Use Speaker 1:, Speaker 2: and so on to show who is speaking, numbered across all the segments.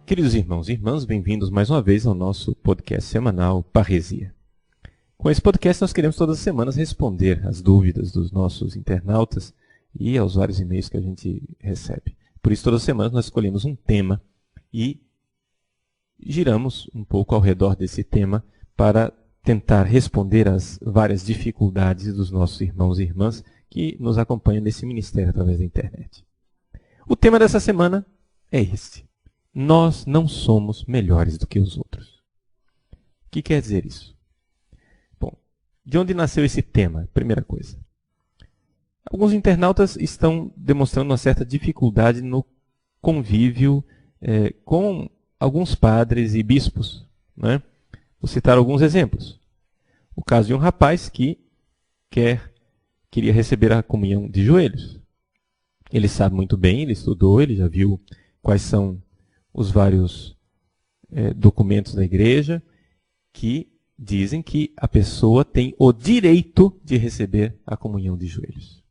Speaker 1: Queridos irmãos e irmãs, bem-vindos mais uma vez ao nosso podcast semanal Parresia. Com esse podcast nós queremos todas as semanas responder às dúvidas dos nossos internautas e aos vários e-mails que a gente recebe. Por isso, todas as semanas nós escolhemos um tema e giramos um pouco ao redor desse tema para tentar responder às várias dificuldades dos nossos irmãos e irmãs que nos acompanham nesse ministério através da internet. O tema dessa semana é este: nós não somos melhores do que os outros. O que quer dizer isso? Bom, de onde nasceu esse tema? Primeira coisa. Alguns internautas estão demonstrando uma certa dificuldade no convívio com alguns padres e bispos, né? Vou citar alguns exemplos. O caso de um rapaz que queria receber a comunhão de joelhos. Ele sabe muito bem, ele estudou, ele já viu quais são os vários documentos da igreja que dizem que a pessoa tem o direito de receber a comunhão de joelhos,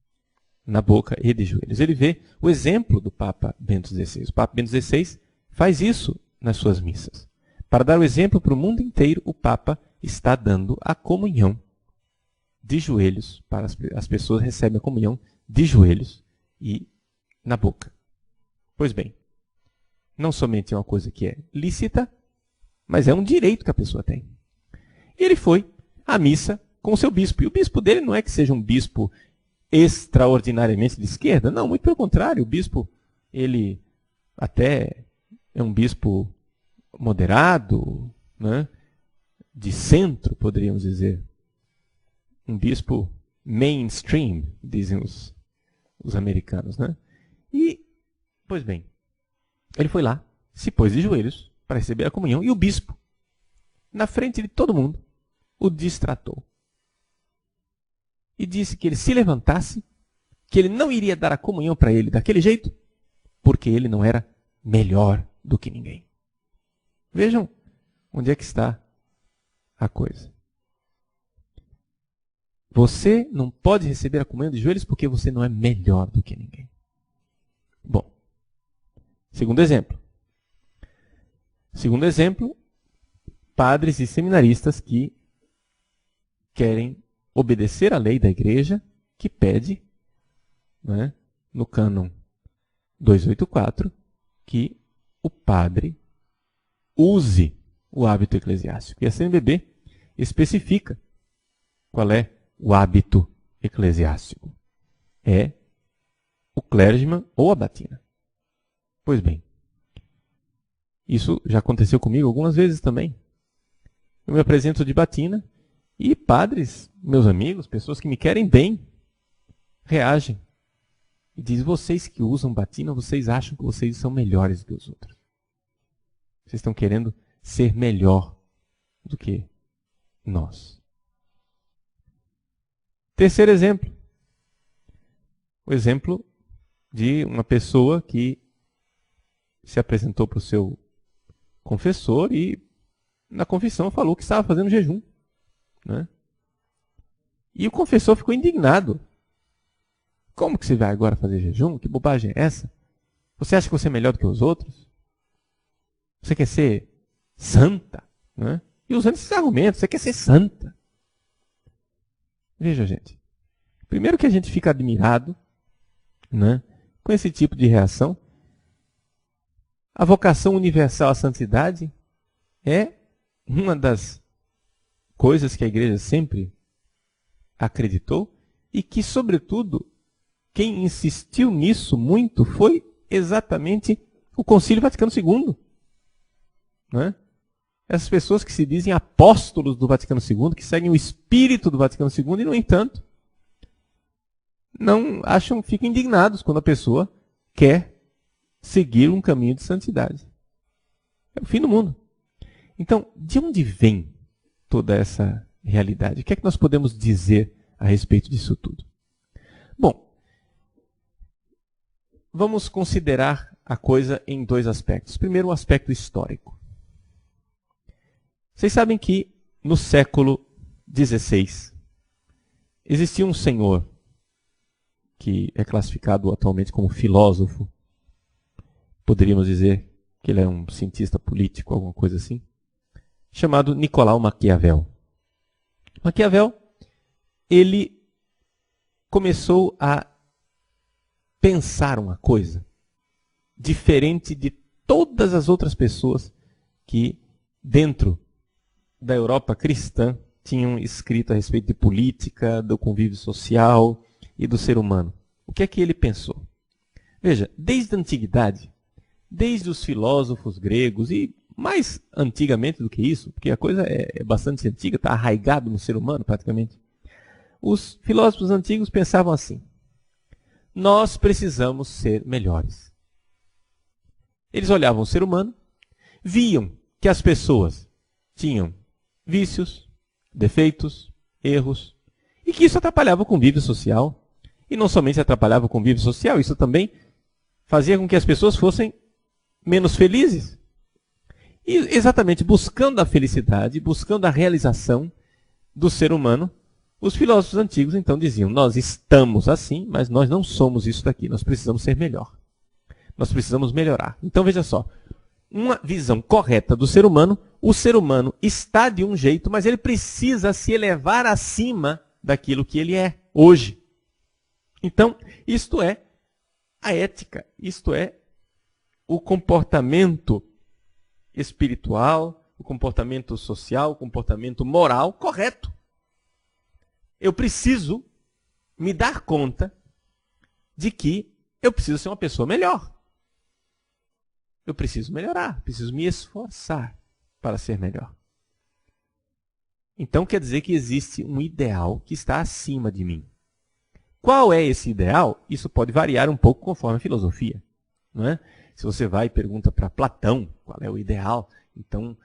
Speaker 1: na boca e de joelhos. Ele vê o exemplo do Papa Bento XVI. O Papa Bento XVI faz isso nas suas missas. Para dar o exemplo para o mundo inteiro, o Papa está dando a comunhão de joelhos, para as pessoas recebem a comunhão de joelhos e na boca. Pois bem, não somente é uma coisa que é lícita, mas é um direito que a pessoa tem. E ele foi à missa com o seu bispo. E o bispo dele não é que seja um bispo extraordinariamente de esquerda. Não, muito pelo contrário. O bispo, ele até é um bispo moderado, né? De centro, poderíamos dizer. Um bispo mainstream, dizem os americanos, né? E, pois bem, ele foi lá, se pôs de joelhos para receber a comunhão e o bispo, na frente de todo mundo, o distratou. E disse que ele se levantasse, que ele não iria dar a comunhão para ele daquele jeito, porque ele não era melhor do que ninguém. Vejam onde é que está a coisa. Você não pode receber a comunhão de joelhos porque você não é melhor do que ninguém. Bom, segundo exemplo. Segundo exemplo, padres e seminaristas que querem obedecer à lei da igreja que pede, né, no cânon 284, que o padre use o hábito eclesiástico. E a CNBB especifica qual é o hábito eclesiástico. É o clergyman ou a batina. Pois bem, isso já aconteceu comigo algumas vezes também. Eu me apresento de batina e padres, meus amigos, pessoas que me querem bem, reagem. E dizem: vocês que usam batina, vocês acham que vocês são melhores do que os outros. Vocês estão querendo ser melhor do que nós. Terceiro exemplo. O exemplo de uma pessoa que se apresentou para o seu confessor e na confissão falou que estava fazendo jejum, né? E o confessor ficou indignado. Como que você vai agora fazer jejum? Que bobagem é essa? Você acha que você é melhor do que os outros? Você quer ser santa, né? E usando esses argumentos, você quer ser santa. Veja, gente. Primeiro que a gente fica admirado, né, com esse tipo de reação. A vocação universal à santidade é uma das coisas que a igreja sempre acreditou e que, sobretudo, quem insistiu nisso muito foi exatamente o Concílio Vaticano II. Né? Essas pessoas que se dizem apóstolos do Vaticano II, que seguem o espírito do Vaticano II e, no entanto, ficam indignados quando a pessoa quer seguir um caminho de santidade. É o fim do mundo. Então, de onde vem toda essa realidade? O que é que nós podemos dizer a respeito disso tudo? Bom, vamos considerar a coisa em dois aspectos. Primeiro, o aspecto histórico. Vocês sabem que no século XVI existia um senhor que é classificado atualmente como filósofo, poderíamos dizer que ele é um cientista político, alguma coisa assim, chamado Nicolau Maquiavel. Maquiavel, ele começou a pensar uma coisa diferente de todas as outras pessoas que, dentro da Europa cristã, tinham escrito a respeito de política, do convívio social e do ser humano. O que é que ele pensou? Veja, desde a antiguidade, desde os filósofos gregos e mais antigamente do que isso, porque a coisa é bastante antiga, está arraigado no ser humano praticamente. Os filósofos antigos pensavam assim: nós precisamos ser melhores. Eles olhavam o ser humano, viam que as pessoas tinham vícios, defeitos, erros, e que isso atrapalhava o convívio social. E não somente atrapalhava o convívio social, isso também fazia com que as pessoas fossem menos felizes. E exatamente buscando a felicidade, buscando a realização do ser humano, os filósofos antigos então diziam: nós estamos assim, mas nós não somos isso daqui, nós precisamos ser melhor. Nós precisamos melhorar. Então veja só, uma visão correta do ser humano, o ser humano está de um jeito, mas ele precisa se elevar acima daquilo que ele é hoje. Então, isto é a ética, isto é o comportamento espiritual, o comportamento social, o comportamento moral correto. Eu preciso me dar conta de que eu preciso ser uma pessoa melhor. Eu preciso melhorar, preciso me esforçar para ser melhor. Então quer dizer que existe um ideal que está acima de mim. Qual é esse ideal? Isso pode variar um pouco conforme a filosofia, não é? Se você vai e pergunta para Platão qual é o ideal, então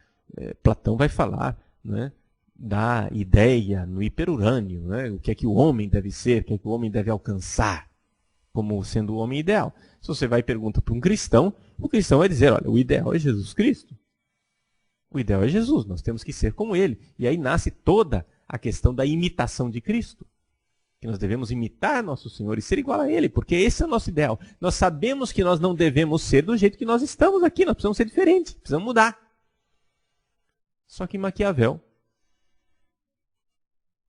Speaker 1: Platão vai falar, né, da ideia no hiperurânio, né, o que é que o homem deve ser, o que é que o homem deve alcançar como sendo o homem ideal. Se você vai e pergunta para um cristão, o cristão vai dizer: olha, o ideal é Jesus Cristo. O ideal é Jesus, nós temos que ser como ele. E aí nasce toda a questão da imitação de Cristo. Que nós devemos imitar nosso Senhor e ser igual a Ele, porque esse é o nosso ideal. Nós sabemos que nós não devemos ser do jeito que nós estamos aqui, nós precisamos ser diferentes, precisamos mudar. Só que Maquiavel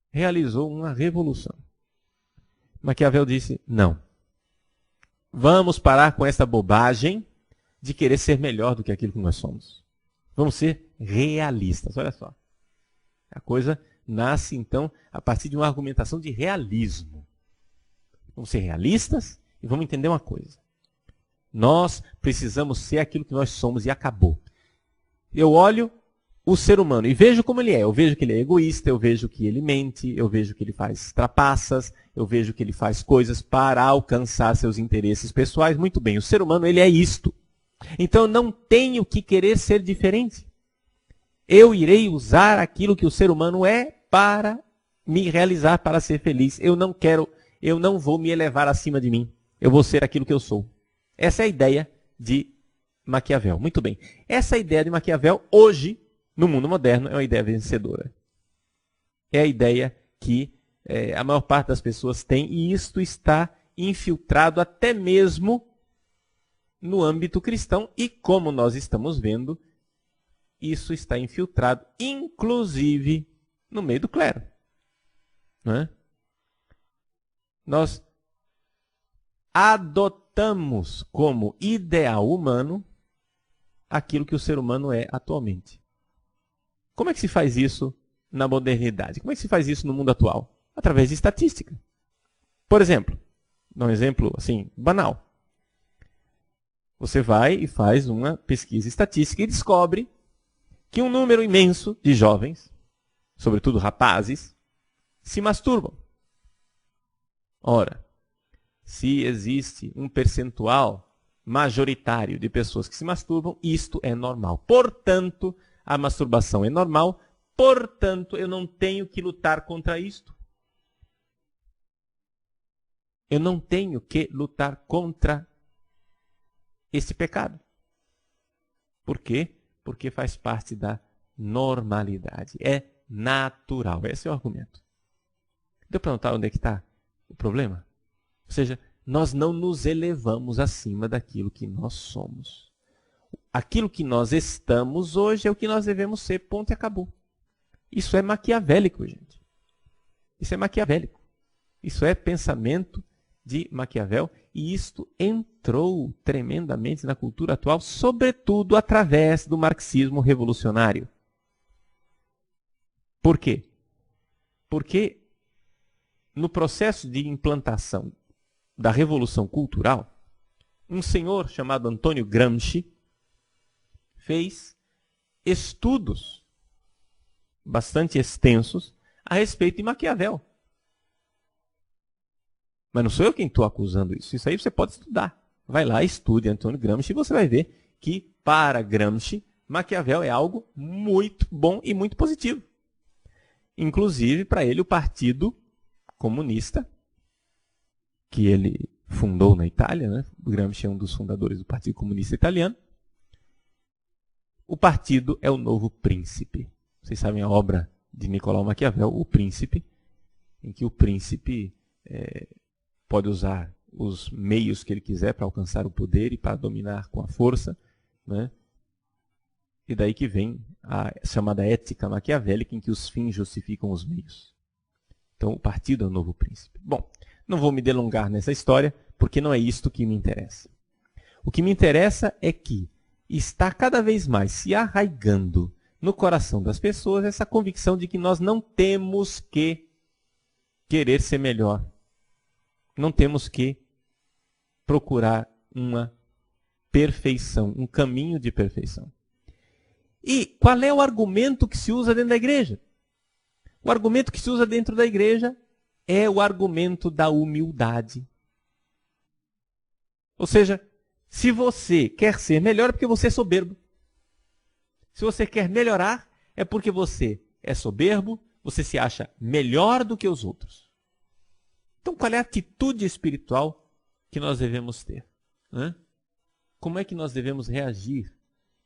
Speaker 1: realizou uma revolução. Maquiavel disse: não, vamos parar com essa bobagem de querer ser melhor do que aquilo que nós somos. Vamos ser realistas, olha só. A coisa nasce, então, a partir de uma argumentação de realismo. Vamos ser realistas e vamos entender uma coisa. Nós precisamos ser aquilo que nós somos e acabou. Eu olho o ser humano e vejo como ele é. Eu vejo que ele é egoísta, eu vejo que ele mente, eu vejo que ele faz trapaças, eu vejo que ele faz coisas para alcançar seus interesses pessoais. Muito bem, o ser humano ele é isto. Então eu não tenho que querer ser diferente. Eu irei usar aquilo que o ser humano é para me realizar, para ser feliz. Eu não vou me elevar acima de mim. Eu vou ser aquilo que eu sou. Essa é a ideia de Maquiavel. Muito bem. Essa ideia de Maquiavel, hoje, no mundo moderno, é uma ideia vencedora. É a ideia que a maior parte das pessoas tem, e isto está infiltrado até mesmo no âmbito cristão, e como nós estamos vendo, isso está infiltrado, inclusive, no meio do clero. Não é? Nós adotamos como ideal humano aquilo que o ser humano é atualmente. Como é que se faz isso na modernidade? Como é que se faz isso no mundo atual? Através de estatística. Por exemplo, dá um exemplo assim, banal. Você vai e faz uma pesquisa estatística e descobre que um número imenso de jovens, sobretudo rapazes, se masturbam. Ora, se existe um percentual majoritário de pessoas que se masturbam, isto é normal. Portanto, a masturbação é normal, portanto, eu não tenho que lutar contra isto. Eu não tenho que lutar contra esse pecado. Por quê? Porque faz parte da normalidade. É natural. Esse é o argumento. Deu para notar onde é que está o problema? Ou seja, nós não nos elevamos acima daquilo que nós somos. aquilo que nós estamos hoje é o que nós devemos ser, ponto e acabou. Isso é maquiavélico, gente. Isso é maquiavélico. Isso é pensamento de Maquiavel, e isto entrou tremendamente na cultura atual, sobretudo através do marxismo revolucionário. Por quê? Porque no processo de implantação da Revolução Cultural, um senhor chamado Antônio Gramsci fez estudos bastante extensos a respeito de Maquiavel. Mas não sou eu quem estou acusando isso. Isso aí você pode estudar. Vai lá, estude Antônio Gramsci e você vai ver que, para Gramsci, Maquiavel é algo muito bom e muito positivo. Inclusive, para ele, o Partido Comunista, que ele fundou na Itália, né? Gramsci é um dos fundadores do Partido Comunista Italiano. O partido é o Novo Príncipe. Vocês sabem a obra de Nicolau Maquiavel, O Príncipe, em que o príncipe pode usar os meios que ele quiser para alcançar o poder e para dominar com a força, né? E daí que vem a chamada ética maquiavélica, em que os fins justificam os meios. Então, o partido é o Novo Príncipe. Bom, não vou me delongar nessa história, porque não é isto que me interessa. O que me interessa é que está cada vez mais se arraigando no coração das pessoas essa convicção de que nós não temos que querer ser melhor. Não temos que procurar uma perfeição, um caminho de perfeição. E qual é o argumento que se usa dentro da igreja? O argumento que se usa dentro da igreja é o argumento da humildade. Ou seja, se você quer ser melhor é porque você é soberbo. Se você quer melhorar é porque você é soberbo, você se acha melhor do que os outros. Então, qual é a atitude espiritual que nós devemos ter? Como é que nós devemos reagir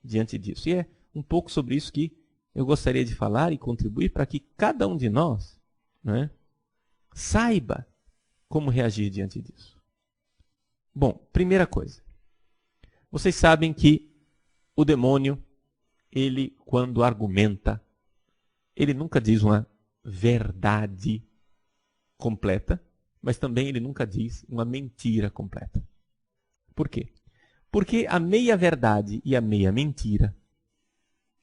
Speaker 1: diante disso? E é um pouco sobre isso que eu gostaria de falar e contribuir para que cada um de nós, saiba como reagir diante disso. Bom, primeira coisa. Vocês sabem que o demônio, ele, quando argumenta, ele nunca diz uma verdade completa, mas também ele nunca diz uma mentira completa. Por quê? Porque a meia-verdade e a meia-mentira,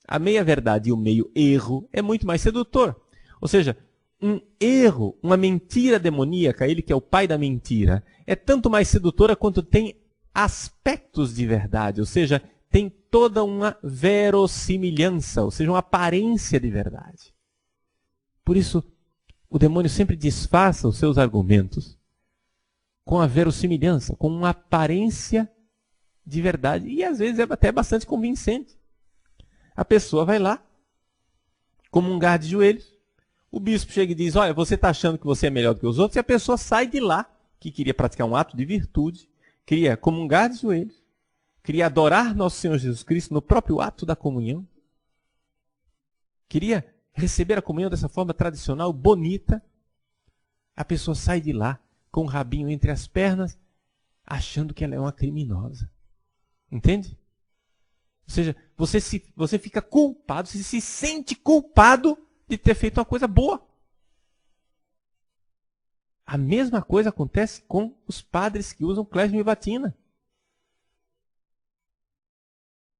Speaker 1: a meia-verdade e o meio-erro é muito mais sedutor. Ou seja, um erro, uma mentira demoníaca, ele que é o pai da mentira, é tanto mais sedutora quanto tem aspectos de verdade, ou seja, tem toda uma verossimilhança, ou seja, uma aparência de verdade. Por isso, o demônio sempre disfarça os seus argumentos com a verossimilhança, com uma aparência de verdade, e às vezes é até bastante convincente. A pessoa vai lá, comungar de joelhos, o bispo chega e diz, olha, você está achando que você é melhor do que os outros, e a pessoa sai de lá, que queria praticar um ato de virtude, queria comungar de joelhos, queria adorar nosso Senhor Jesus Cristo no próprio ato da comunhão, queria receber a comunhão dessa forma tradicional, bonita. A pessoa sai de lá com o rabinho entre as pernas, achando que ela é uma criminosa. Entende? Ou seja, você fica culpado, você se sente culpado de ter feito uma coisa boa. A mesma coisa acontece com os padres que usam clésima e batina.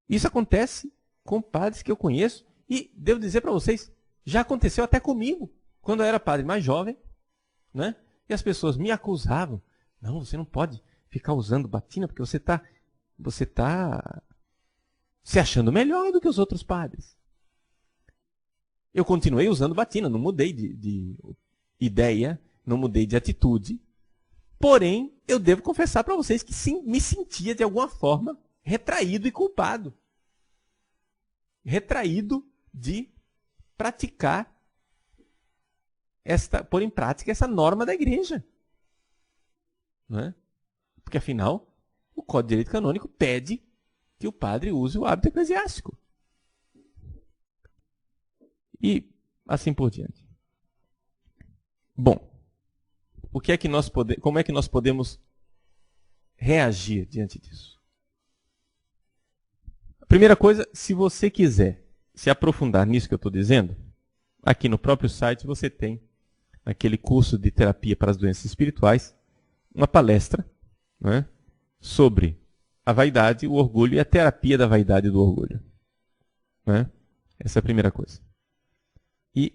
Speaker 1: Isso acontece com padres que eu conheço e devo dizer para vocês, já aconteceu até comigo, quando eu era padre mais jovem, e as pessoas me acusavam. Não, você não pode ficar usando batina porque você está se achando melhor do que os outros padres. Eu continuei usando batina, não mudei de ideia, não mudei de atitude. Porém, eu devo confessar para vocês que sim, me sentia de alguma forma retraído e culpado. Retraído de praticar, pôr em prática essa norma da igreja. Porque afinal, o Código de Direito Canônico pede que o padre use o hábito eclesiástico. E assim por diante. Bom, como é que nós podemos reagir diante disso? A Primeira coisa, se você quiser se aprofundar nisso que eu estou dizendo, aqui no próprio site você tem, naquele curso de terapia para as doenças espirituais, uma palestra, né, sobre a vaidade, o orgulho e a terapia da vaidade e do orgulho. Né? Essa é a primeira coisa. E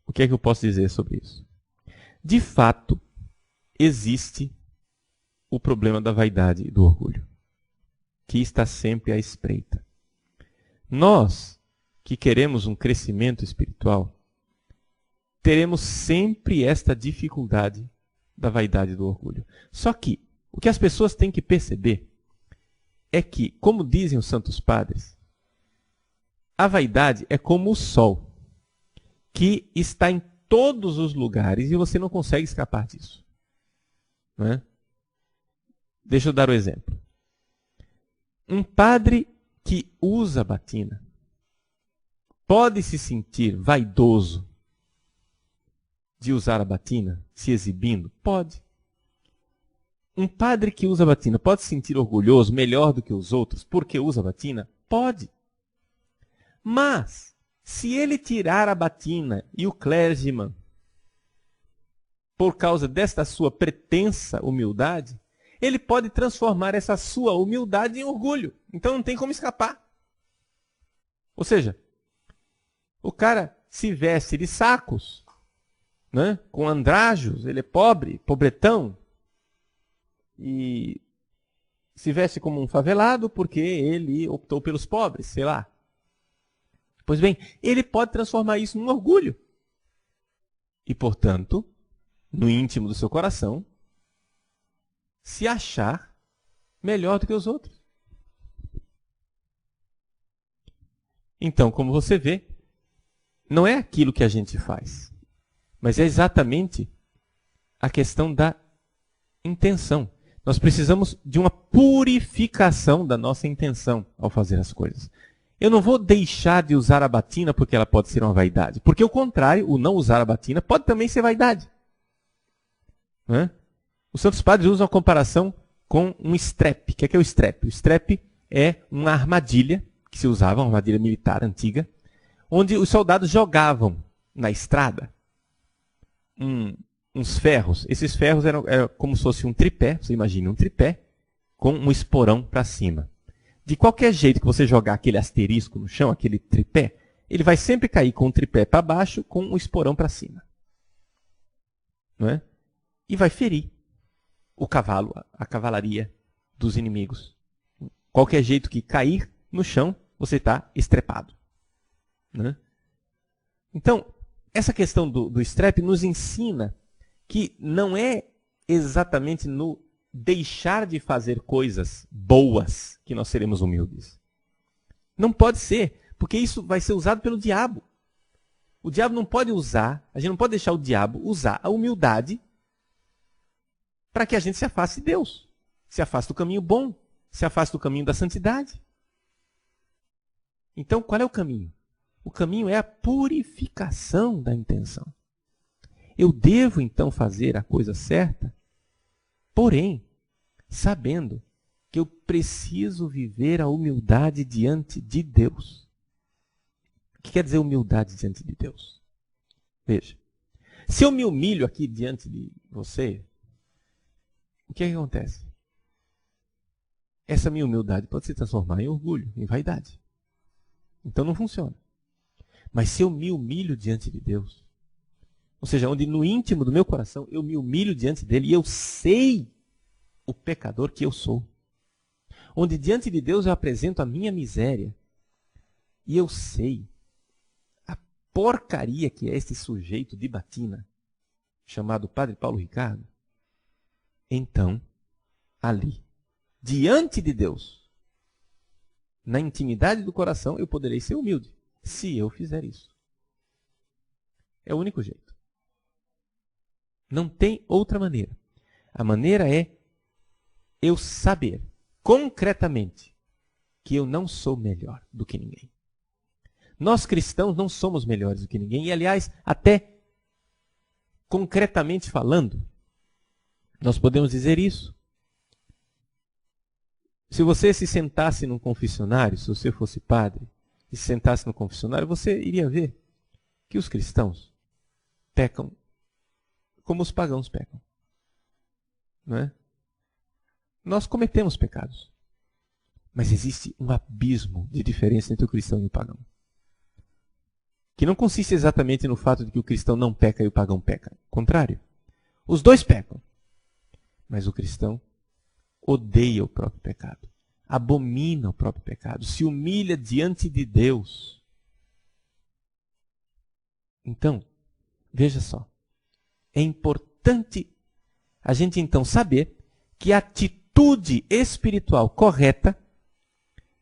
Speaker 1: o que é que eu posso dizer sobre isso? De fato, existe o problema da vaidade e do orgulho, que está sempre à espreita. Nós, que queremos um crescimento espiritual, teremos sempre esta dificuldade da vaidade e do orgulho. Só que o que as pessoas têm que perceber é que, como dizem os santos padres, a vaidade é como o sol, que está em todos os lugares e você não consegue escapar disso. Não é? Deixa eu dar o exemplo. Um padre que usa batina pode se sentir vaidoso de usar a batina, se exibindo? Pode. Um padre que usa batina pode se sentir orgulhoso, melhor do que os outros, porque usa batina? Pode. Mas, se ele tirar a batina e o clergyman, por causa desta sua pretensa humildade, ele pode transformar essa sua humildade em orgulho. Então não tem como escapar. Ou seja, o cara se veste de sacos, né, com andrajos, ele é pobre, pobretão, e se veste como um favelado porque ele optou pelos pobres, sei lá. Pois bem, ele pode transformar isso num orgulho. E, portanto, no íntimo do seu coração, se achar melhor do que os outros. Então, como você vê, não é aquilo que a gente faz, mas é exatamente a questão da intenção. Nós precisamos de uma purificação da nossa intenção ao fazer as coisas. Eu não vou deixar de usar a batina porque ela pode ser uma vaidade. Porque o contrário, o não usar a batina pode também ser vaidade. Não é? Os santos padres usam a comparação com um strep. O que é o strep? O strep é uma armadilha que se usava, uma armadilha militar antiga, onde os soldados jogavam na estrada uns ferros. Esses ferros eram como se fosse um tripé, você imagina um tripé, com um esporão para cima. De qualquer jeito que você jogar aquele asterisco no chão, aquele tripé, ele vai sempre cair com o tripé para baixo, com o esporão para cima. Não é? E vai ferir o cavalo, a cavalaria dos inimigos. Qualquer jeito que cair no chão, você está estrepado. Né? Então, essa questão do strep nos ensina que não é exatamente no deixar de fazer coisas boas que nós seremos humildes. Não pode ser, porque isso vai ser usado pelo diabo. O diabo não pode usar, a gente não pode deixar o diabo usar a humildade para que a gente se afaste de Deus, se afaste do caminho bom, se afaste do caminho da santidade. Então, qual é o caminho? O caminho é a purificação da intenção. Eu devo, então, fazer a coisa certa, porém, sabendo que eu preciso viver a humildade diante de Deus. O que quer dizer humildade diante de Deus? Veja, se eu me humilho aqui diante de você, o que é que acontece? Essa minha humildade pode se transformar em orgulho, em vaidade. Então não funciona. Mas se eu me humilho diante de Deus, ou seja, onde no íntimo do meu coração eu me humilho diante dele e eu sei o pecador que eu sou. Onde diante de Deus eu apresento a minha miséria e eu sei a porcaria que é esse sujeito de batina, chamado Padre Paulo Ricardo. Então, ali, diante de Deus, na intimidade do coração, eu poderei ser humilde, se eu fizer isso. É o único jeito. Não tem outra maneira. A maneira é eu saber, concretamente, que eu não sou melhor do que ninguém. Nós cristãos não somos melhores do que ninguém. E, aliás, até concretamente falando, nós podemos dizer isso. Se você se sentasse num confessionário, se você fosse padre, e se sentasse no confessionário, você iria ver que os cristãos pecam como os pagãos pecam. Não é? Nós cometemos pecados. Mas existe um abismo de diferença entre o cristão e o pagão. Que não consiste exatamente no fato de que o cristão não peca e o pagão peca. Ao contrário. Os dois pecam. Mas o cristão odeia o próprio pecado. Abomina o próprio pecado. Se humilha diante de Deus. Então, veja só. É importante a gente então saber que a atitude espiritual correta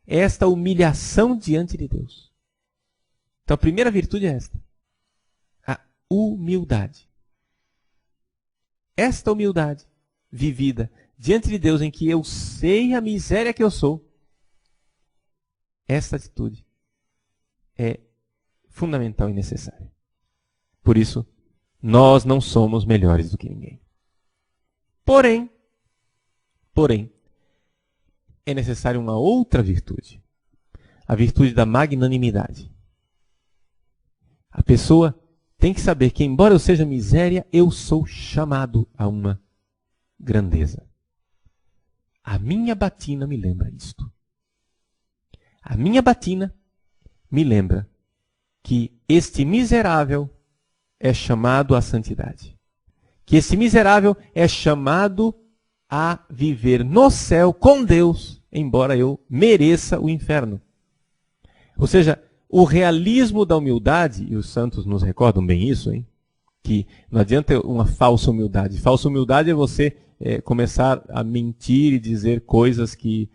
Speaker 1: é esta humilhação diante de Deus. Então a primeira virtude é esta. A humildade. Esta humildade vivida diante de Deus em que eu sei a miséria que eu sou. Esta atitude é fundamental e necessária. Por isso, nós não somos melhores do que ninguém. Porém, é necessária uma outra virtude. A virtude da magnanimidade. A pessoa tem que saber que, embora eu seja miséria, eu sou chamado a uma grandeza. A minha batina me lembra isto. A minha batina me lembra que este miserável é chamado à santidade. Que esse miserável é chamado a viver no céu com Deus, embora eu mereça o inferno. Ou seja, o realismo da humildade, e os santos nos recordam bem isso, hein? Que não adianta uma falsa humildade. Falsa humildade é você começar a mentir e dizer coisas que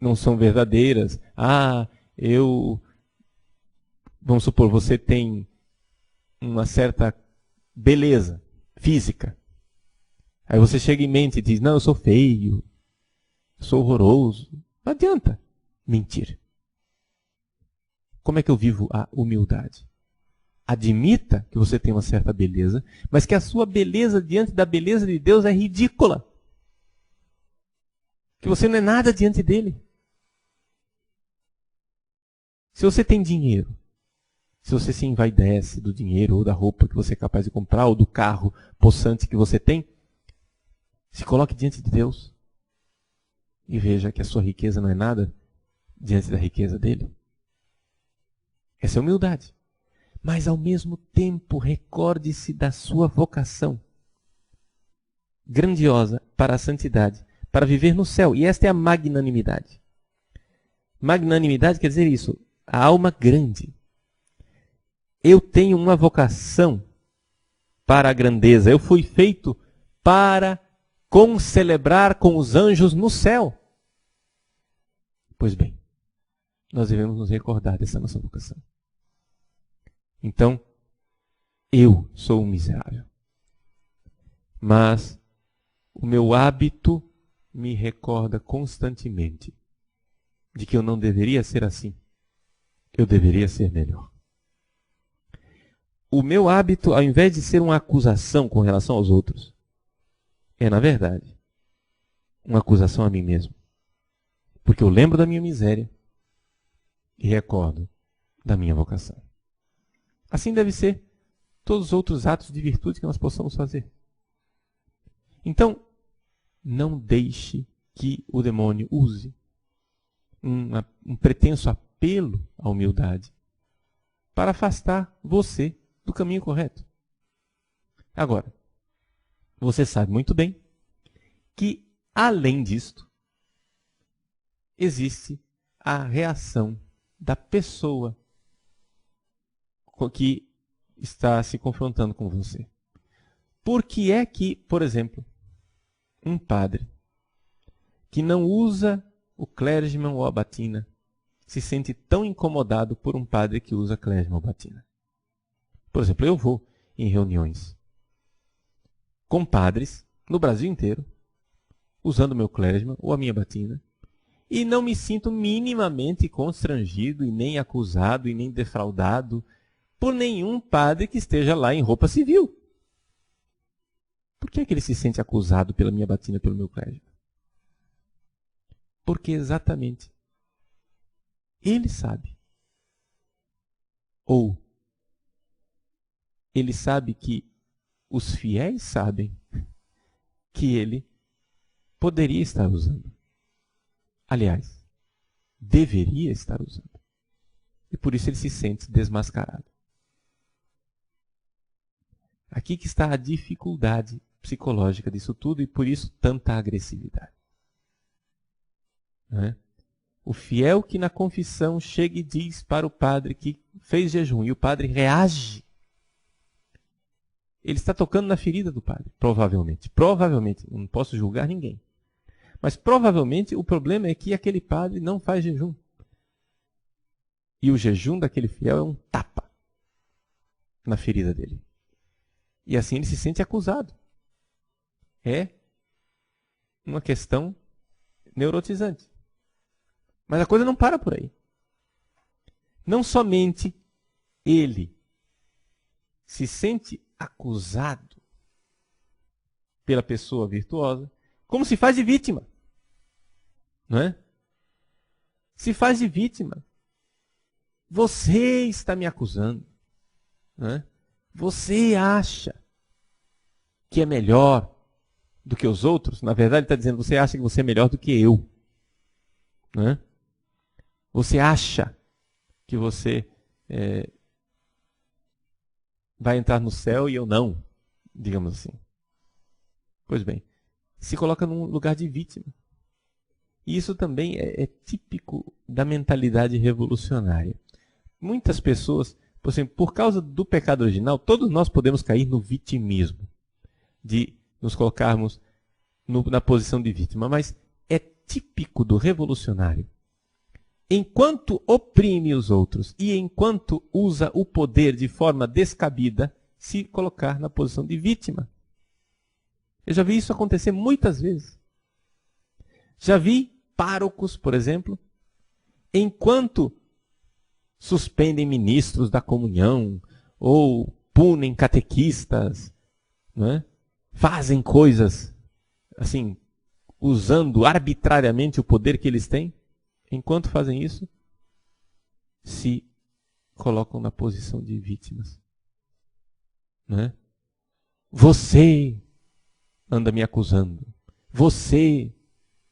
Speaker 1: não são verdadeiras. Vamos supor, você tem uma certa beleza física. Aí você chega em mente e diz, não, eu sou feio, eu sou horroroso. Não adianta mentir. Como é que eu vivo a humildade? Admita que você tem uma certa beleza, mas que a sua beleza diante da beleza de Deus é ridícula. Que você não é nada diante dele. Se você tem dinheiro, se você se envaidece do dinheiro ou da roupa que você é capaz de comprar ou do carro possante que você tem, se coloque diante de Deus e veja que a sua riqueza não é nada diante da riqueza dele. Essa é humildade. Mas ao mesmo tempo recorde-se da sua vocação grandiosa para a santidade, para viver no céu. E esta é a magnanimidade. Magnanimidade quer dizer isso, a alma grande. Eu tenho uma vocação para a grandeza. Eu fui feito para concelebrar com os anjos no céu. Pois bem, nós devemos nos recordar dessa nossa vocação. Então, eu sou um miserável. Mas o meu hábito me recorda constantemente de que eu não deveria ser assim. Eu deveria ser melhor. O meu hábito, ao invés de ser uma acusação com relação aos outros, é, na verdade, uma acusação a mim mesmo. Porque eu lembro da minha miséria e recordo da minha vocação. Assim deve ser todos os outros atos de virtude que nós possamos fazer. Então, não deixe que o demônio use um pretenso apelo à humildade para afastar você do caminho correto. Agora, você sabe muito bem que, além disto, existe a reação da pessoa que está se confrontando com você. Por que é que, por exemplo, um padre que não usa o clergyman ou a batina se sente tão incomodado por um padre que usa clergyman ou batina? Por exemplo, eu vou em reuniões com padres no Brasil inteiro, usando o meu clergyman ou a minha batina, e não me sinto minimamente constrangido e nem acusado e nem defraudado por nenhum padre que esteja lá em roupa civil. Por que é que ele se sente acusado pela minha batina, pelo meu clergyman? Porque exatamente ele sabe. Ou ele sabe que os fiéis sabem que ele poderia estar usando. Aliás, deveria estar usando. E por isso ele se sente desmascarado. Aqui que está a dificuldade psicológica disso tudo e por isso tanta agressividade. Não é? O fiel que na confissão chega e diz para o padre que fez jejum e o padre reage. Ele está tocando na ferida do padre, provavelmente. Provavelmente, não posso julgar ninguém. Mas provavelmente o problema é que aquele padre não faz jejum. E o jejum daquele fiel é um tapa na ferida dele. E assim ele se sente acusado. É uma questão neurotizante. Mas a coisa não para por aí. Não somente ele se sente acusado pela pessoa virtuosa, como se faz de vítima. Não é? Se faz de vítima. Você está me acusando. Não é? Você acha que é melhor do que os outros? Na verdade, ele está dizendo, você acha que você é melhor do que eu. Não é? Você acha que você vai entrar no céu e eu não, digamos assim. Pois bem, se coloca num lugar de vítima. E isso também é típico da mentalidade revolucionária. Muitas pessoas, por exemplo, por causa do pecado original, todos nós podemos cair no vitimismo, de nos colocarmos na posição de vítima, mas é típico do revolucionário. Enquanto oprime os outros e enquanto usa o poder de forma descabida, se colocar na posição de vítima. Eu já vi isso acontecer muitas vezes. Já vi párocos, por exemplo, enquanto suspendem ministros da comunhão ou punem catequistas, não é? Fazem coisas assim, usando arbitrariamente o poder que eles têm. Enquanto fazem isso, se colocam na posição de vítimas. Não é? Você anda me acusando. Você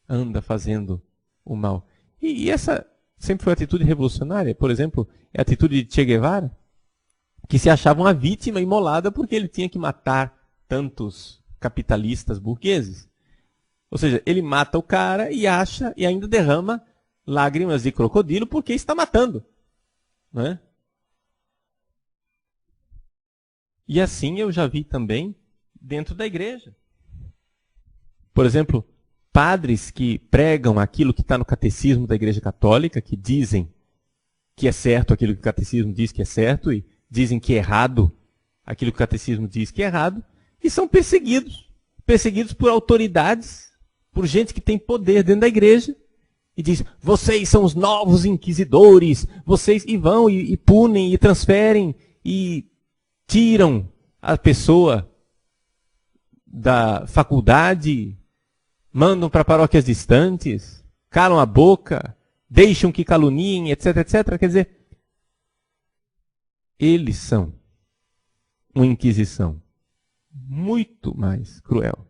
Speaker 1: anda fazendo o mal. E essa sempre foi a atitude revolucionária. Por exemplo, é a atitude de Che Guevara, que se achava uma vítima imolada porque ele tinha que matar tantos capitalistas burgueses. Ou seja, ele mata o cara e acha e ainda derrama lágrimas de crocodilo porque está matando. Não é? E assim eu já vi também dentro da igreja. Por exemplo, padres que pregam aquilo que está no catecismo da Igreja Católica, que dizem que é certo aquilo que o catecismo diz que é certo e dizem que é errado aquilo que o catecismo diz que é errado, e são perseguidos. Perseguidos por autoridades, por gente que tem poder dentro da igreja, e diz, vocês são os novos inquisidores, vocês, e vão e punem, e transferem, e tiram a pessoa da faculdade, mandam para paróquias distantes, calam a boca, deixam que caluniem, etc, etc. Quer dizer, eles são uma inquisição muito mais cruel.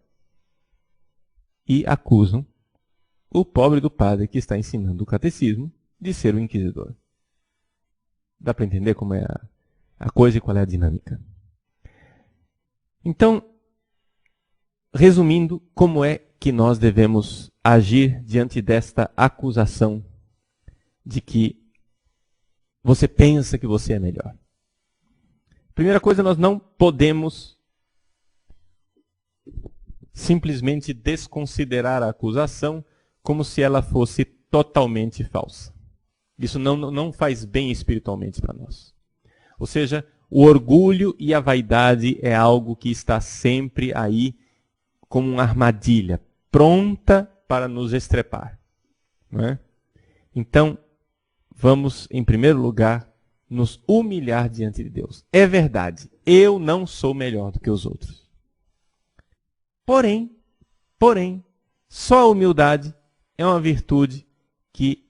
Speaker 1: E acusam o pobre do padre que está ensinando o catecismo de ser o inquisidor. Dá para entender como é a coisa e qual é a dinâmica. Então, resumindo, como é que nós devemos agir diante desta acusação de que você pensa que você é melhor? Primeira coisa, nós não podemos simplesmente desconsiderar a acusação como se ela fosse totalmente falsa. Isso não faz bem espiritualmente para nós. Ou seja, o orgulho e a vaidade é algo que está sempre aí como uma armadilha, pronta para nos estrepar. Não é? Então, vamos, em primeiro lugar, nos humilhar diante de Deus. É verdade, eu não sou melhor do que os outros. Porém, só a humildade é uma virtude que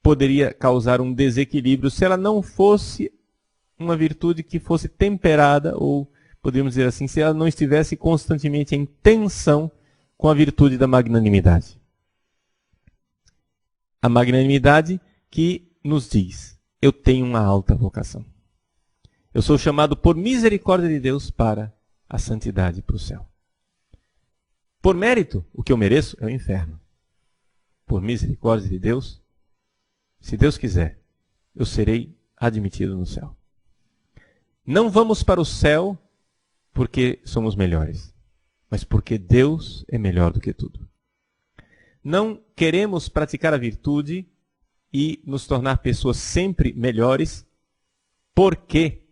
Speaker 1: poderia causar um desequilíbrio se ela não fosse uma virtude que fosse temperada, ou podemos dizer assim, se ela não estivesse constantemente em tensão com a virtude da magnanimidade. A magnanimidade que nos diz: eu tenho uma alta vocação. Eu sou chamado por misericórdia de Deus para a santidade, para o céu. Por mérito, o que eu mereço é o inferno. Por misericórdia de Deus, se Deus quiser, eu serei admitido no céu. Não vamos para o céu porque somos melhores, mas porque Deus é melhor do que tudo. Não queremos praticar a virtude e nos tornar pessoas sempre melhores porque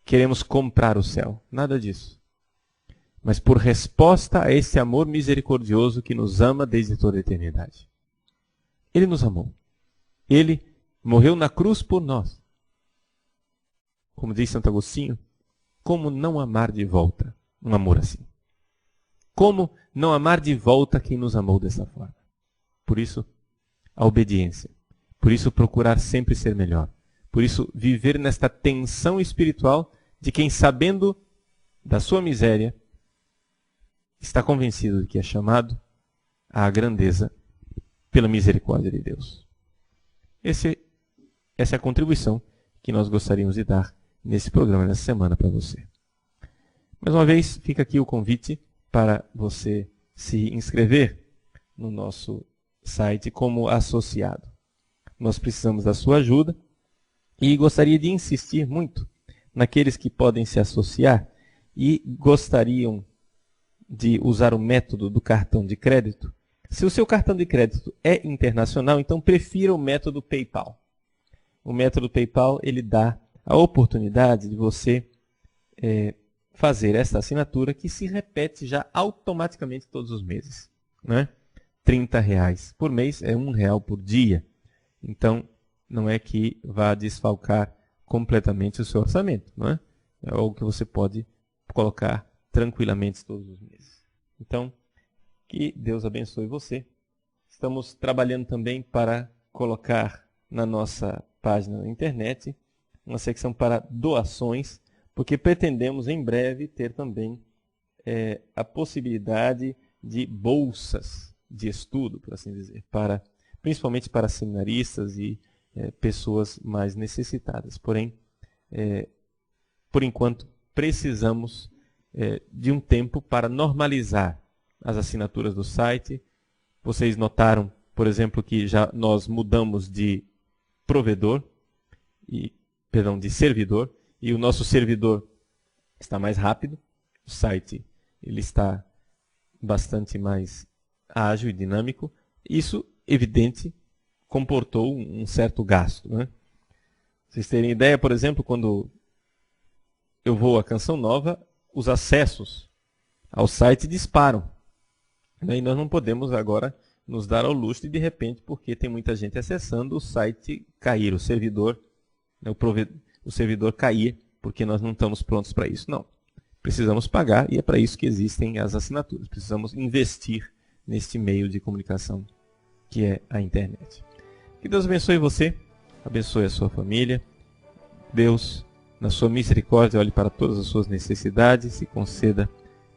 Speaker 1: queremos comprar o céu. Nada disso. Mas por resposta a esse amor misericordioso que nos ama desde toda a eternidade. Ele nos amou. Ele morreu na cruz por nós. Como diz Santo Agostinho, como não amar de volta um amor assim? Como não amar de volta quem nos amou dessa forma? Por isso, a obediência. Por isso, procurar sempre ser melhor. Por isso, viver nesta tensão espiritual de quem, sabendo da sua miséria, está convencido de que é chamado à grandeza pela misericórdia de Deus. Essa é a contribuição que nós gostaríamos de dar nesse programa, nessa semana, para você. Mais uma vez, fica aqui o convite para você se inscrever no nosso site como associado. Nós precisamos da sua ajuda e gostaria de insistir muito naqueles que podem se associar e gostariam de usar o método do cartão de crédito. Se o seu cartão de crédito é internacional, então prefira o método PayPal. O método PayPal, ele dá a oportunidade de você fazer essa assinatura que se repete já automaticamente todos os meses. Né? R$30 por mês é R$1 por dia. Então, não é que vá desfalcar completamente o seu orçamento. Não é? É algo que você pode colocar tranquilamente todos os meses. Então, que Deus abençoe você. Estamos trabalhando também para colocar na nossa página na internet uma secção para doações, porque pretendemos em breve ter também a possibilidade de bolsas de estudo, por assim dizer, principalmente para seminaristas e pessoas mais necessitadas. Porém, por enquanto, precisamos de um tempo para normalizar as assinaturas do site. Vocês notaram, por exemplo, que já nós mudamos de provedor, de servidor, e o nosso servidor está mais rápido, o site ele está bastante mais ágil e dinâmico. Isso, evidente, comportou um certo gasto. Né? Vocês terem ideia, por exemplo, quando eu vou à Canção Nova, os acessos ao site disparam. E nós não podemos agora nos dar ao luxo de repente, porque tem muita gente acessando, o site cair, o servidor cair, porque nós não estamos prontos para isso. Não. Precisamos pagar e é para isso que existem as assinaturas. Precisamos investir neste meio de comunicação que é a internet. Que Deus abençoe você, abençoe a sua família. Deus, na sua misericórdia, olhe para todas as suas necessidades e conceda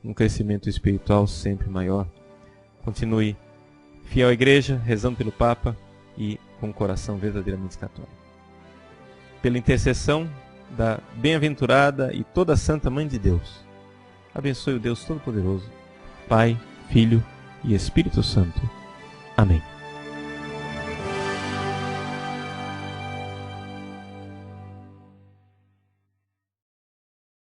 Speaker 1: um crescimento espiritual sempre maior. Continue fiel à igreja, rezando pelo Papa e com o coração verdadeiramente católico. Pela intercessão da bem-aventurada e toda santa Mãe de Deus, abençoe o Deus Todo-Poderoso, Pai, Filho e Espírito Santo. Amém.